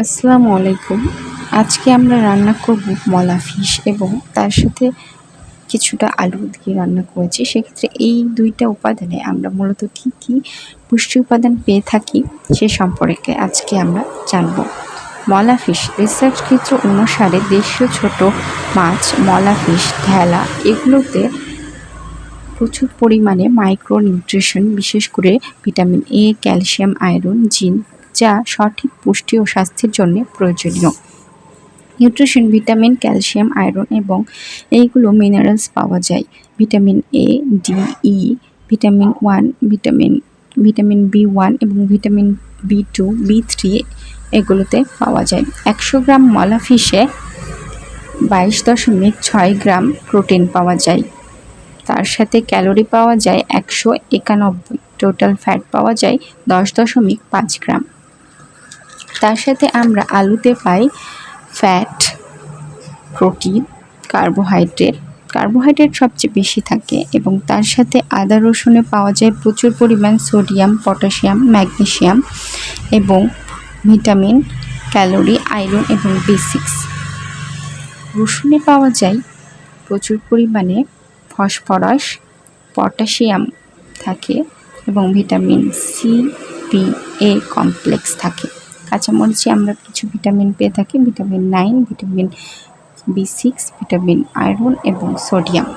আসসালামু আলাইকুম। আজকে আমরা রান্না করব মলা ফিশ এবং তার সাথে কিছুটা আলু দিয়ে রান্না করেছি। সেক্ষেত্রে এই ২ টা উপাদানে আমরা মূলত কী পুষ্টি উপাদান পেয়ে থাকি সে সম্পর্কে আজকে আমরা জানব। মলা ফিশ রিসার্চকৃত অনুসারে দেশীয় ছোট মাছ মলা ফিশ, ঢেলা এগুলোতে প্রচুর পরিমাণে মাইক্রো নিউট্রিশন বিশেষ করে vitamin A, calcium, iron, zinc যা সঠিক পুষ্টি ও স্বাস্থ্যের জন্য প্রয়োজনীয়। নিউট্রিশন ভিটামিন, ক্যালসিয়াম, আয়রন এবং এইগুলো মিনারেলস পাওয়া যায় vitamin A, D, E, vitamin B one এবং ভিটামিন বি2, বি3 এগুলোতে পাওয়া যায়। ১০০ গ্রাম মলা ফিশে ২২.৬ গ্রাম প্রোটিন পাওয়া যায়। তার সাথে ক্যালোরি পাওয়া যায় ১৯১, টোটাল ফ্যাট পাওয়া যায় ১০.৫ গ্রাম। তার সাথে আমরা আলুতে পাই ফ্যাট, প্রোটিন, কার্বোহাইড্রেট সবচেয়ে বেশি থাকে এবং তার সাথে আদা রসুনে পাওয়া যায় প্রচুর পরিমাণ সোডিয়াম, পটাশিয়াম, ম্যাগনেসিয়াম এবং ভিটামিন, ক্যালোরি, আয়রন এবং বি6। রসুনে পাওয়া যায় প্রচুর পরিমাণে ফসফরাস, পটাশিয়াম থাকে এবং ভিটামিন সি, পি, এ কমপ্লেক্স থাকে। কাঁচামরিচে আমরা কিছু ভিটামিন পেয়ে থাকি ভিটামিন 9, ভিটামিন বি6, ভিটামিন আয়রন এবং সোডিয়াম।